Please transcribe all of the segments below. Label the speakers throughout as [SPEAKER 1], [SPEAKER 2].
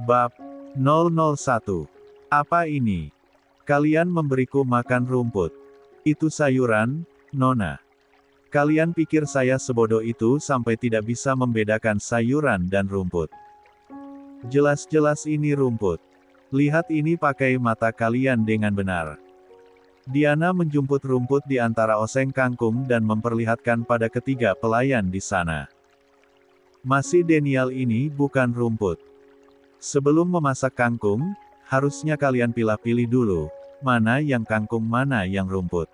[SPEAKER 1] Bab 001. Apa ini? Kalian memberiku makan rumput. Itu sayuran, Nona. Kalian pikir saya sebodoh itu sampai tidak bisa membedakan sayuran dan rumput? Jelas-jelas ini rumput. Lihat ini pakai mata kalian dengan benar. Diana menjemput rumput di antara oseng kangkung dan memperlihatkan pada ketiga pelayan di sana. Masih Daniel, ini bukan rumput. Sebelum memasak kangkung, harusnya kalian pilih-pilih dulu, mana yang kangkung mana yang rumput.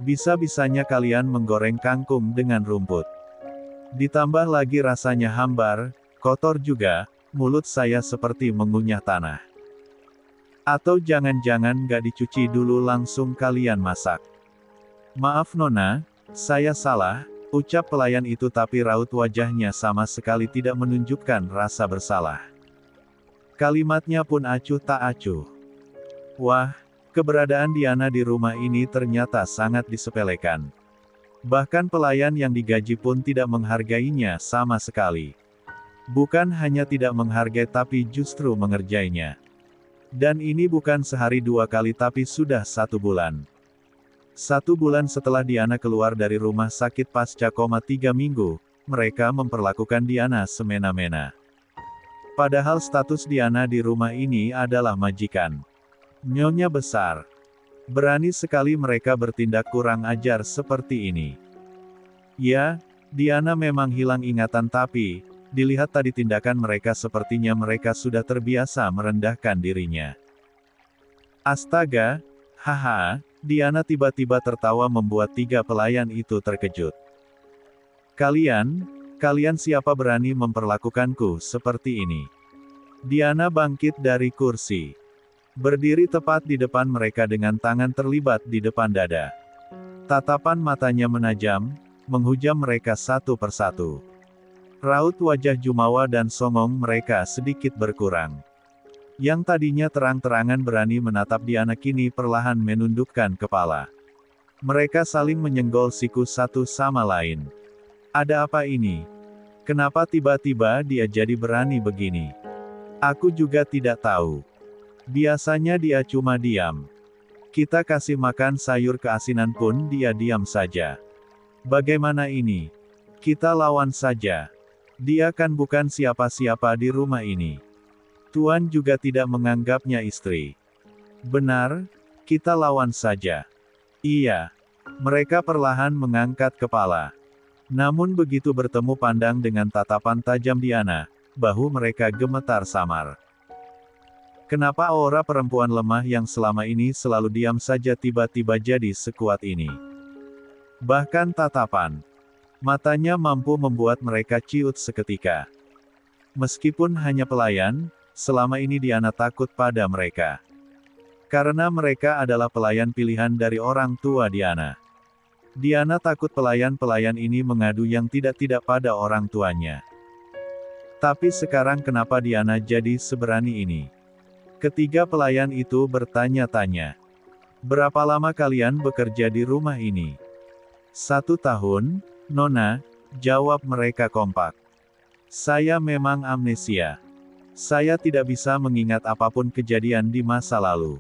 [SPEAKER 1] Bisa-bisanya kalian menggoreng kangkung dengan rumput. Ditambah lagi rasanya hambar, kotor juga, mulut saya seperti mengunyah tanah. Atau jangan-jangan gak dicuci dulu langsung kalian masak. Maaf Nona, saya salah, ucap pelayan itu, tapi raut wajahnya sama sekali tidak menunjukkan rasa bersalah. Kalimatnya pun acuh tak acuh. Wah, keberadaan Diana di rumah ini ternyata sangat disepelekan. Bahkan pelayan yang digaji pun tidak menghargainya sama sekali. Bukan hanya tidak menghargai tapi justru mengerjainya. Dan ini bukan sehari dua kali tapi sudah 1 bulan. 1 bulan setelah Diana keluar dari rumah sakit pasca koma 3 minggu, mereka memperlakukan Diana semena-mena. Padahal status Diana di rumah ini adalah majikan. Nyonya besar. Berani sekali mereka bertindak kurang ajar seperti ini. Ya, Diana memang hilang ingatan, tapi dilihat tadi tindakan mereka sepertinya mereka sudah terbiasa merendahkan dirinya. Astaga, haha, Diana tiba-tiba tertawa membuat 3 pelayan itu terkejut. Kalian siapa berani memperlakukanku seperti ini? Diana bangkit dari kursi. Berdiri tepat di depan mereka dengan tangan terlibat di depan dada. Tatapan matanya menajam, menghujam mereka satu persatu. Raut wajah jumawa dan songong mereka sedikit berkurang. Yang tadinya terang-terangan berani menatap Diana kini perlahan menundukkan kepala. Mereka saling menyenggol siku satu sama lain. Ada apa ini? Kenapa tiba-tiba dia jadi berani begini? Aku juga tidak tahu. Biasanya dia cuma diam. Kita kasih makan sayur keasinan pun dia diam saja. Bagaimana ini? Kita lawan saja. Dia kan bukan siapa-siapa di rumah ini. Tuan juga tidak menganggapnya istri. Benar, kita lawan saja. Iya. Mereka perlahan mengangkat kepala. Namun begitu bertemu pandang dengan tatapan tajam Diana, bahu mereka gemetar samar. Kenapa aura perempuan lemah yang selama ini selalu diam saja tiba-tiba jadi sekuat ini? Bahkan tatapan matanya mampu membuat mereka ciut seketika. Meskipun hanya pelayan, selama ini Diana takut pada mereka. Karena mereka adalah pelayan pilihan dari orang tua Diana. Diana takut pelayan-pelayan ini mengadu yang tidak-tidak pada orang tuanya. Tapi sekarang kenapa Diana jadi seberani ini? Ketiga pelayan itu bertanya-tanya. Berapa lama kalian bekerja di rumah ini? 1 tahun, Nona, jawab mereka kompak. Saya memang amnesia. Saya tidak bisa mengingat apapun kejadian di masa lalu.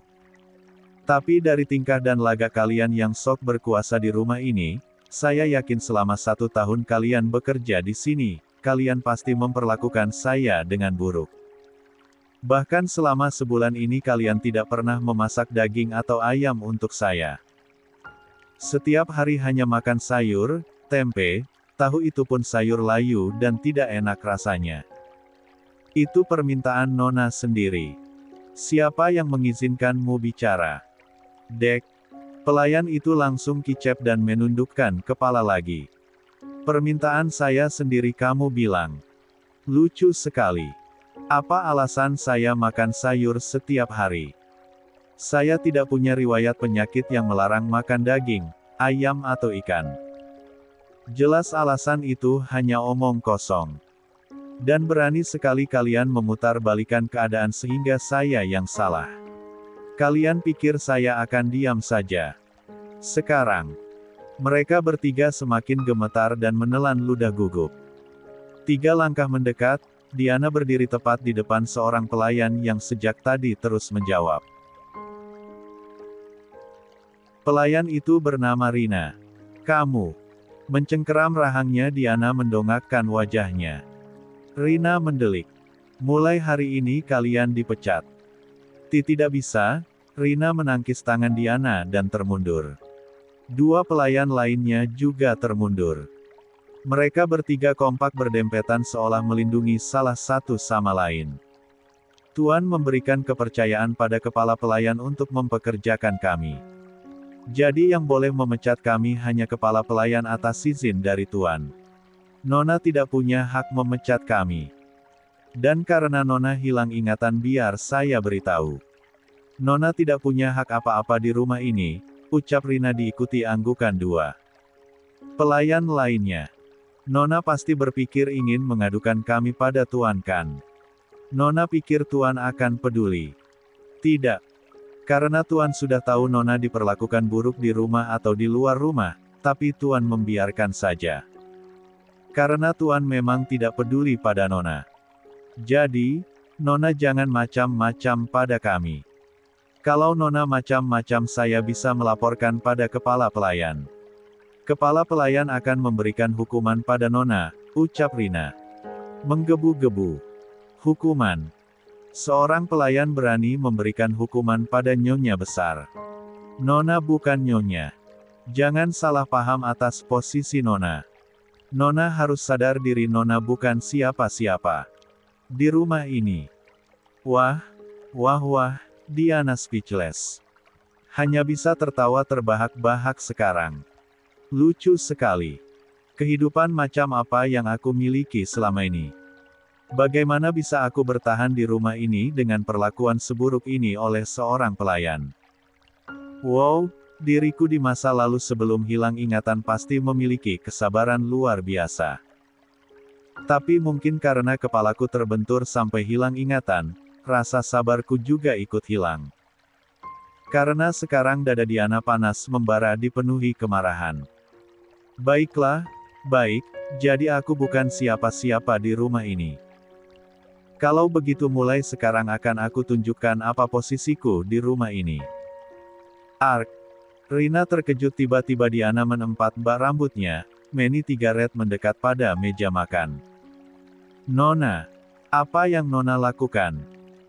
[SPEAKER 1] Tapi dari tingkah dan lagak kalian yang sok berkuasa di rumah ini, saya yakin selama 1 tahun kalian bekerja di sini, kalian pasti memperlakukan saya dengan buruk. Bahkan selama sebulan ini kalian tidak pernah memasak daging atau ayam untuk saya. Setiap hari hanya makan sayur, tempe, tahu, itu pun sayur layu dan tidak enak rasanya. Itu permintaan Nona sendiri. Siapa yang mengizinkanmu bicara? Dek. Pelayan itu langsung kicep dan menundukkan kepala lagi. Permintaan saya sendiri kamu bilang. Lucu sekali. Apa alasan saya makan sayur setiap hari? Saya tidak punya riwayat penyakit yang melarang makan daging, ayam atau ikan. Jelas alasan itu hanya omong kosong. Dan berani sekali kalian memutar-balikan keadaan sehingga saya yang salah. Kalian pikir saya akan diam saja? Sekarang, mereka bertiga semakin gemetar dan menelan ludah gugup. 3 langkah mendekat, Diana berdiri tepat di depan seorang pelayan yang sejak tadi terus menjawab. Pelayan itu bernama Rina. Kamu. Mencengkeram rahangnya, Diana mendongakkan wajahnya. Rina mendelik. Mulai hari ini kalian dipecat. Tidak bisa. Rina menangkis tangan Diana dan termundur. Dua pelayan lainnya juga termundur. Mereka bertiga kompak berdempetan seolah melindungi salah satu sama lain. Tuan memberikan kepercayaan pada kepala pelayan untuk mempekerjakan kami. Jadi yang boleh memecat kami hanya kepala pelayan atas izin dari Tuan. Nona tidak punya hak memecat kami. Dan karena Nona hilang ingatan, biar saya beritahu. Nona tidak punya hak apa-apa di rumah ini, ucap Rina diikuti anggukan dua pelayan lainnya. Nona pasti berpikir ingin mengadukan kami pada Tuan kan? Nona pikir Tuan akan peduli. Tidak. Karena Tuan sudah tahu Nona diperlakukan buruk di rumah atau di luar rumah, tapi Tuan membiarkan saja. Karena Tuan memang tidak peduli pada Nona. Jadi, Nona jangan macam-macam pada kami. Kalau Nona macam-macam, saya bisa melaporkan pada kepala pelayan. Kepala pelayan akan memberikan hukuman pada Nona, ucap Rina. Menggebu-gebu. Hukuman. Seorang pelayan berani memberikan hukuman pada nyonya besar. Nona bukan nyonya. Jangan salah paham atas posisi Nona. Nona harus sadar diri, Nona bukan siapa-siapa di rumah ini. Wah, Diana speechless. Hanya bisa tertawa terbahak-bahak sekarang. Lucu sekali. Kehidupan macam apa yang aku miliki selama ini? Bagaimana bisa aku bertahan di rumah ini dengan perlakuan seburuk ini oleh seorang pelayan? Wow, diriku di masa lalu sebelum hilang ingatan pasti memiliki kesabaran luar biasa. Tapi mungkin karena kepalaku terbentur sampai hilang ingatan, rasa sabarku juga ikut hilang. Karena sekarang dada Diana panas membara dipenuhi kemarahan. Baiklah, baik, jadi aku bukan siapa-siapa di rumah ini. Kalau begitu mulai sekarang akan aku tunjukkan apa posisiku di rumah ini. Ark. Rina terkejut, tiba-tiba Diana menempat bak rambutnya, Manny Tigaret mendekat pada meja makan. Nona. Apa yang Nona lakukan?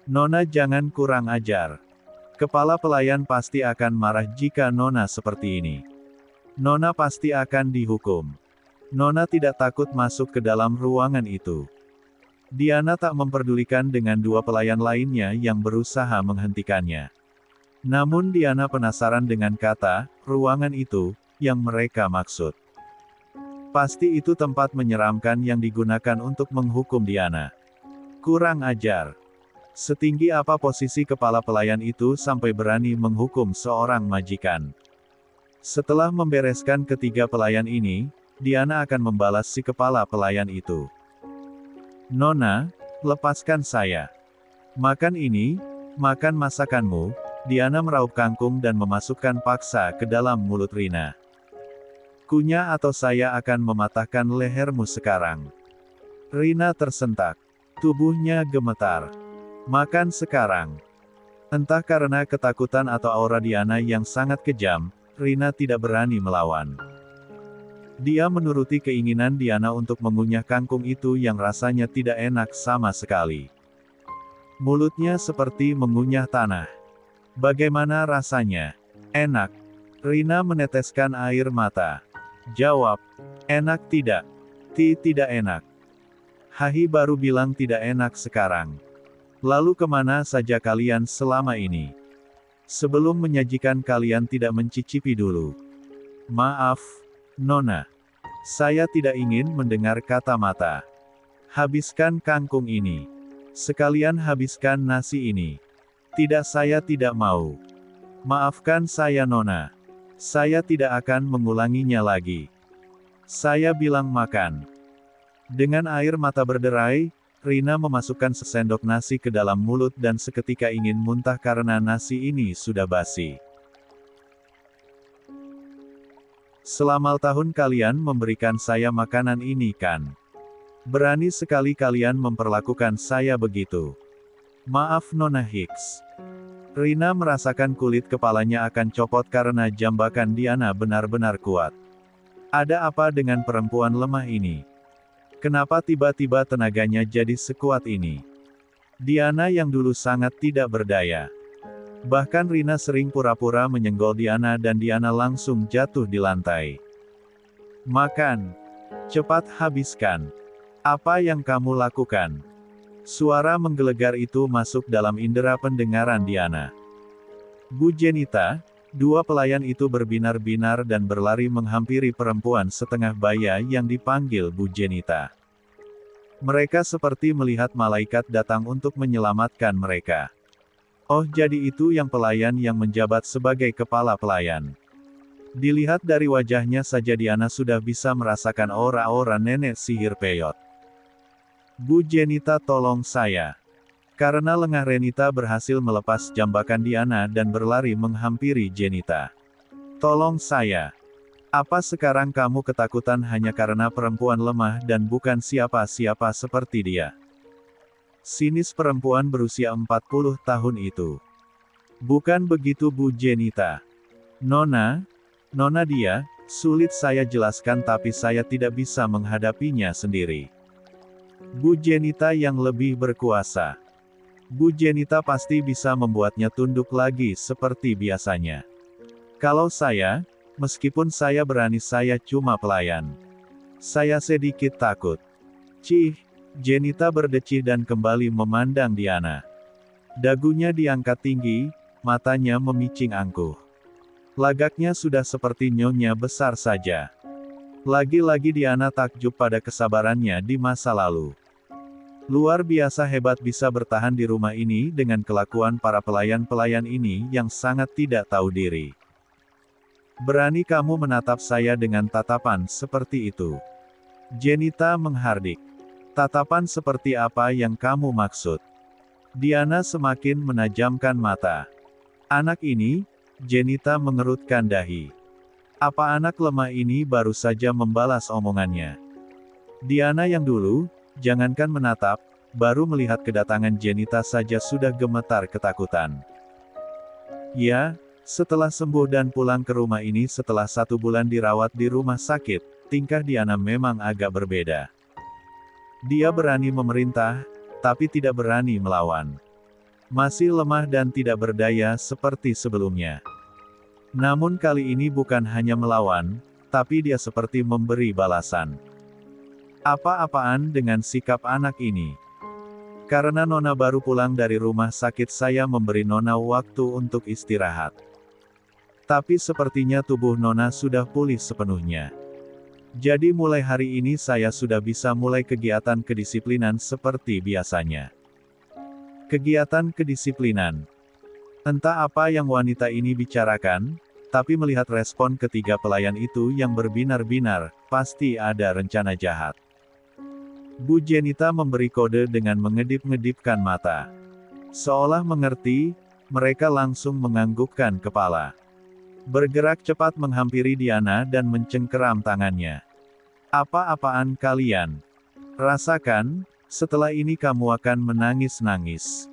[SPEAKER 1] Nona jangan kurang ajar. Kepala pelayan pasti akan marah jika Nona seperti ini. Nona pasti akan dihukum. Nona tidak takut masuk ke dalam ruangan itu. Diana tak memperdulikan dengan dua pelayan lainnya yang berusaha menghentikannya. Namun Diana penasaran dengan kata, ruangan itu, yang mereka maksud. Pasti itu tempat menyeramkan yang digunakan untuk menghukum Diana. Kurang ajar. Setinggi apa posisi kepala pelayan itu sampai berani menghukum seorang majikan? Setelah membereskan ketiga pelayan ini, Diana akan membalas si kepala pelayan itu. Nona, lepaskan saya. Makan ini, makan masakanmu. Diana meraup kangkung dan memasukkan paksa ke dalam mulut Rina. Kunyah atau saya akan mematahkan lehermu sekarang. Rina tersentak. Tubuhnya gemetar. Makan sekarang. Entah karena ketakutan atau aura Diana yang sangat kejam, Rina tidak berani melawan. Dia menuruti keinginan Diana untuk mengunyah kangkung itu yang rasanya tidak enak sama sekali. Mulutnya seperti mengunyah tanah. Bagaimana rasanya? Enak. Rina meneteskan air mata. Jawab. Enak tidak? Tidak enak. Hahi baru bilang tidak enak sekarang. Lalu kemana saja kalian selama ini? Sebelum menyajikan kalian tidak mencicipi dulu. Maaf, Nona. Saya tidak ingin mendengar kata mata. Habiskan kangkung ini. Sekalian habiskan nasi ini. Tidak, saya tidak mau. Maafkan saya Nona. Saya tidak akan mengulanginya lagi. Saya bilang makan. Dengan air mata berderai, Rina memasukkan sesendok nasi ke dalam mulut dan seketika ingin muntah karena nasi ini sudah basi. Selama tahun kalian memberikan saya makanan ini kan? Berani sekali kalian memperlakukan saya begitu. Maaf Nona Hicks. Rina merasakan kulit kepalanya akan copot karena jambakan Diana benar-benar kuat. Ada apa dengan perempuan lemah ini? Kenapa tiba-tiba tenaganya jadi sekuat ini? Diana yang dulu sangat tidak berdaya. Bahkan Rina sering pura-pura menyenggol Diana dan Diana langsung jatuh di lantai. Makan. Cepat habiskan. Apa yang kamu lakukan? Suara menggelegar itu masuk dalam indera pendengaran Diana. Bu Jenita, dua pelayan itu berbinar-binar dan berlari menghampiri perempuan setengah baya yang dipanggil Bu Jenita. Mereka seperti melihat malaikat datang untuk menyelamatkan mereka. Oh, jadi itu yang pelayan yang menjabat sebagai kepala pelayan. Dilihat dari wajahnya saja Diana sudah bisa merasakan aura-aura nenek sihir peyot. Bu Jenita, tolong saya. Karena lengah Renita berhasil melepas jambakan Diana dan berlari menghampiri Jenita. Tolong saya. Apa sekarang kamu ketakutan hanya karena perempuan lemah dan bukan siapa-siapa seperti dia? Sinis perempuan berusia 40 tahun itu. Bukan begitu Bu Jenita. Nona dia, sulit saya jelaskan tapi saya tidak bisa menghadapinya sendiri. Bu Jenita yang lebih berkuasa. Bu Jenita pasti bisa membuatnya tunduk lagi seperti biasanya. Kalau saya, meskipun saya berani saya cuma pelayan. Saya sedikit takut. Cih, Jenita berdecih dan kembali memandang Diana. Dagunya diangkat tinggi, matanya memicing angkuh. Lagaknya sudah seperti nyonya besar saja. Lagi-lagi Diana takjub pada kesabarannya di masa lalu. Luar biasa hebat bisa bertahan di rumah ini dengan kelakuan para pelayan-pelayan ini yang sangat tidak tahu diri. Berani kamu menatap saya dengan tatapan seperti itu? Jenita menghardik. Tatapan seperti apa yang kamu maksud? Diana semakin menajamkan mata. Anak ini, Jenita mengerutkan dahi. Apa anak lemah ini baru saja membalas omongannya? Diana yang dulu, jangankan menatap, baru melihat kedatangan Jenita saja sudah gemetar ketakutan. Ya, setelah sembuh dan pulang ke rumah ini setelah 1 bulan dirawat di rumah sakit, tingkah Diana memang agak berbeda. Dia berani memerintah, tapi tidak berani melawan. Masih lemah dan tidak berdaya seperti sebelumnya. Namun kali ini bukan hanya melawan, tapi dia seperti memberi balasan. Apa-apaan dengan sikap anak ini? Karena Nona baru pulang dari rumah sakit saya memberi Nona waktu untuk istirahat. Tapi sepertinya tubuh Nona sudah pulih sepenuhnya. Jadi mulai hari ini saya sudah bisa mulai kegiatan kedisiplinan seperti biasanya. Kegiatan kedisiplinan. Entah apa yang wanita ini bicarakan, tapi melihat respon ketiga pelayan itu yang berbinar-binar, pasti ada rencana jahat. Bu Jenita memberi kode dengan mengedip-ngedipkan mata. Seolah mengerti, mereka langsung menganggukkan kepala. Bergerak cepat menghampiri Diana dan mencengkeram tangannya. Apa-apaan kalian? Rasakan, setelah ini kamu akan menangis-nangis.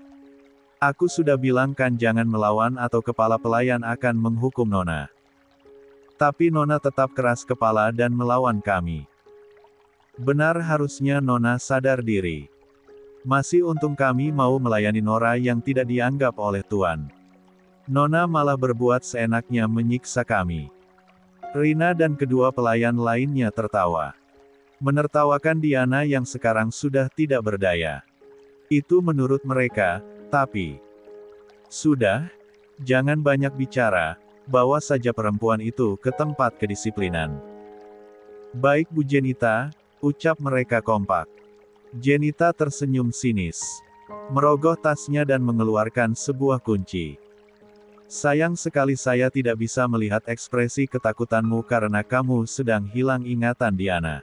[SPEAKER 1] Aku sudah bilang kan jangan melawan atau kepala pelayan akan menghukum Nona. Tapi Nona tetap keras kepala dan melawan kami. Benar harusnya Nona sadar diri. Masih untung kami mau melayani Nora yang tidak dianggap oleh Tuan. Nona malah berbuat seenaknya menyiksa kami. Rina dan kedua pelayan lainnya tertawa. Menertawakan Diana yang sekarang sudah tidak berdaya. Itu menurut mereka, tapi... Sudah, jangan banyak bicara, bawa saja perempuan itu ke tempat kedisiplinan. Baik Bu Jenita, ucap mereka kompak. Jenita tersenyum sinis. Merogoh tasnya dan mengeluarkan sebuah kunci. Sayang sekali saya tidak bisa melihat ekspresi ketakutanmu karena kamu sedang hilang ingatan Diana.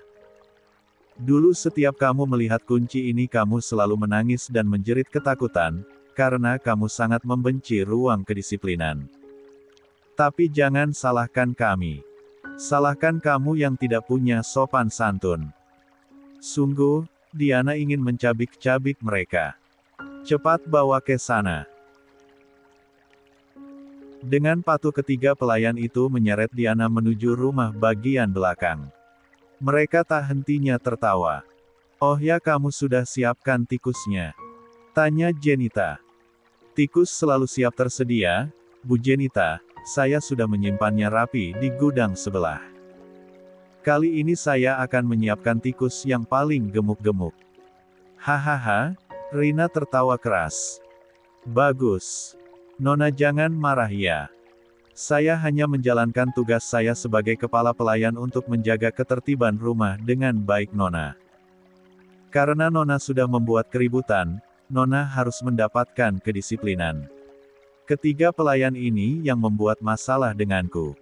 [SPEAKER 1] Dulu setiap kamu melihat kunci ini kamu selalu menangis dan menjerit ketakutan, karena kamu sangat membenci ruang kedisiplinan. Tapi jangan salahkan kami. Salahkan kamu yang tidak punya sopan santun. Sungguh, Diana ingin mencabik-cabik mereka. Cepat bawa ke sana. Dengan patuh ketiga pelayan itu menyeret Diana menuju rumah bagian belakang. Mereka tak hentinya tertawa. "Oh ya, kamu sudah siapkan tikusnya?" tanya Jenita. "Tikus selalu siap tersedia, Bu Jenita, saya sudah menyimpannya rapi di gudang sebelah. Kali ini saya akan menyiapkan tikus yang paling gemuk-gemuk." Hahaha, Rina tertawa keras. "Bagus. Nona jangan marah ya. Saya hanya menjalankan tugas saya sebagai kepala pelayan untuk menjaga ketertiban rumah dengan baik Nona. Karena Nona sudah membuat keributan, Nona harus mendapatkan kedisiplinan. Ketiga pelayan ini yang membuat masalah denganku.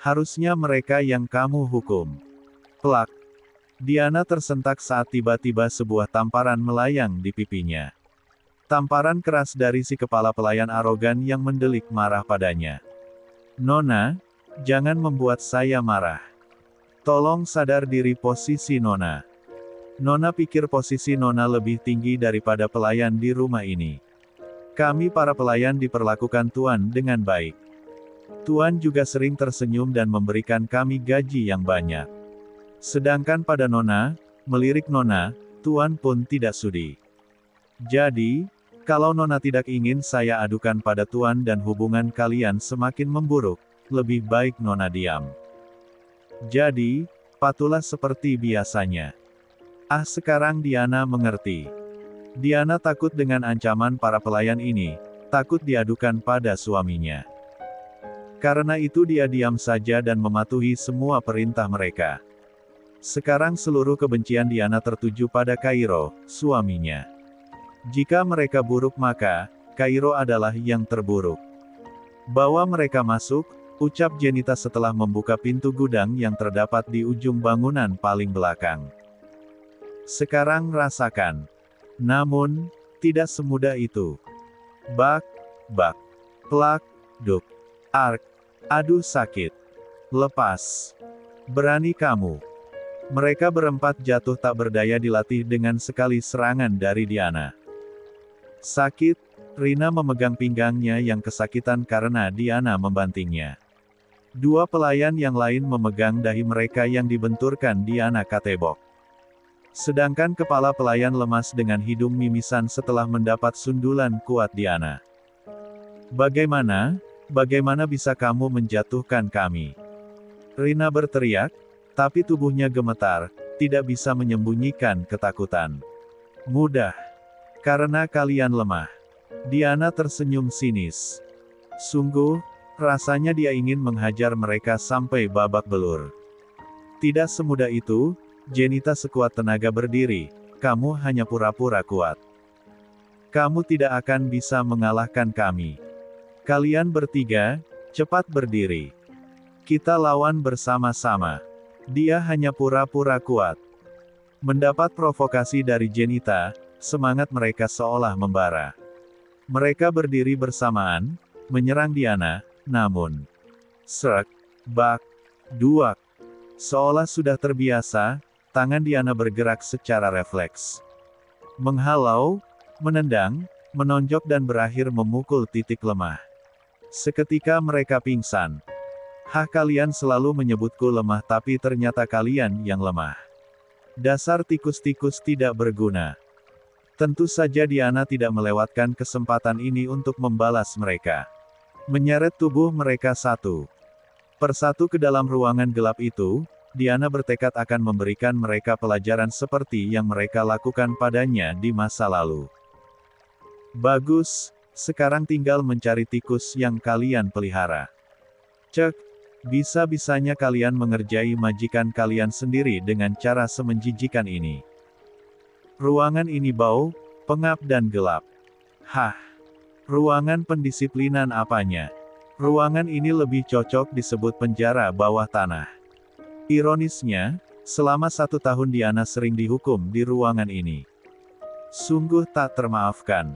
[SPEAKER 1] Harusnya mereka yang kamu hukum." Plak. Diana tersentak saat tiba-tiba sebuah tamparan melayang di pipinya. Tamparan keras dari si kepala pelayan arogan yang mendelik marah padanya. "Nona, jangan membuat saya marah. Tolong sadar diri posisi Nona. Nona pikir posisi Nona lebih tinggi daripada pelayan di rumah ini. Kami para pelayan diperlakukan Tuan dengan baik. Tuan juga sering tersenyum dan memberikan kami gaji yang banyak. Sedangkan pada Nona, melirik Nona, Tuan pun tidak sudi. Jadi, kalau Nona tidak ingin saya adukan pada Tuan dan hubungan kalian semakin memburuk, lebih baik Nona diam. Jadi, patulah seperti biasanya." Ah, sekarang Diana mengerti. Diana takut dengan ancaman para pelayan ini, takut diadukan pada suaminya. Karena itu dia diam saja dan mematuhi semua perintah mereka. Sekarang seluruh kebencian Diana tertuju pada Kairo, suaminya. Jika mereka buruk maka, Kairo adalah yang terburuk. "Bawa mereka masuk," ucap Jenita setelah membuka pintu gudang yang terdapat di ujung bangunan paling belakang. "Sekarang rasakan." Namun, tidak semudah itu. Bak, bak, plak, duk, ark. Aduh sakit. Lepas. Berani kamu. Mereka berempat jatuh tak berdaya dilatih dengan sekali serangan dari Diana. Sakit, Rina memegang pinggangnya yang kesakitan karena Diana membantingnya. Dua pelayan yang lain memegang dahi mereka yang dibenturkan Diana katebok. Sedangkan kepala pelayan lemas dengan hidung mimisan setelah mendapat sundulan kuat Diana. Bagaimana bisa kamu menjatuhkan kami?" Rina berteriak, tapi tubuhnya gemetar, tidak bisa menyembunyikan ketakutan. "Mudah. Karena kalian lemah." Diana tersenyum sinis. Sungguh, rasanya dia ingin menghajar mereka sampai babak belur. "Tidak semudah itu, Jenita sekuat tenaga berdiri, kamu hanya pura-pura kuat. Kamu tidak akan bisa mengalahkan kami. Kalian bertiga, cepat berdiri. Kita lawan bersama-sama." Dia hanya pura-pura kuat. Mendapat provokasi dari Jenita, semangat mereka seolah membara. Mereka berdiri bersamaan, menyerang Diana, namun srek, bak, duak. Seolah sudah terbiasa, tangan Diana bergerak secara refleks. Menghalau, menendang, menonjok dan berakhir memukul titik lemah. Seketika mereka pingsan. "Hah, kalian selalu menyebutku lemah tapi ternyata kalian yang lemah. Dasar tikus-tikus tidak berguna." Tentu saja Diana tidak melewatkan kesempatan ini untuk membalas mereka. Menyeret tubuh mereka satu persatu ke dalam ruangan gelap itu, Diana bertekad akan memberikan mereka pelajaran seperti yang mereka lakukan padanya di masa lalu. "Bagus, sekarang tinggal mencari tikus yang kalian pelihara. Cek, bisa-bisanya kalian mengerjai majikan kalian sendiri dengan cara semenjijikan ini. Ruangan ini bau, pengap dan gelap. Hah, ruangan pendisiplinan apanya? Ruangan ini lebih cocok disebut penjara bawah tanah." Ironisnya, selama 1 tahun Diana sering dihukum di ruangan ini. Sungguh tak termaafkan.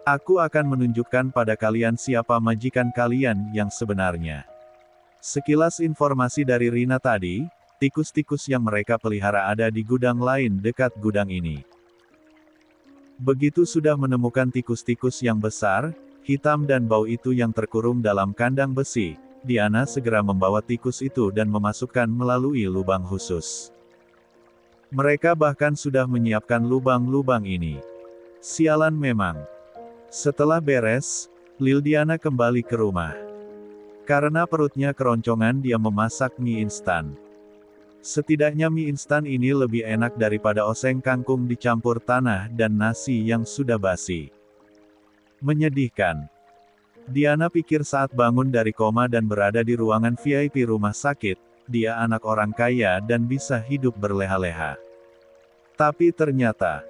[SPEAKER 1] Aku akan menunjukkan pada kalian siapa majikan kalian yang sebenarnya. Sekilas informasi dari Rina tadi, tikus-tikus yang mereka pelihara ada di gudang lain dekat gudang ini. Begitu sudah menemukan tikus-tikus yang besar, hitam dan bau itu yang terkurung dalam kandang besi, Diana segera membawa tikus itu dan memasukkan melalui lubang khusus. Mereka bahkan sudah menyiapkan lubang-lubang ini. Sialan memang. Setelah beres, Liliana kembali ke rumah. Karena perutnya keroncongan, dia memasak mie instan. Setidaknya mie instan ini lebih enak daripada oseng kangkung dicampur tanah dan nasi yang sudah basi. Menyedihkan. Diana pikir saat bangun dari koma dan berada di ruangan VIP rumah sakit, dia anak orang kaya dan bisa hidup berleha-leha. Tapi ternyata,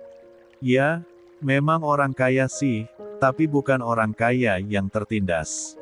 [SPEAKER 1] ya, memang orang kaya sih, tapi bukan orang kaya yang tertindas.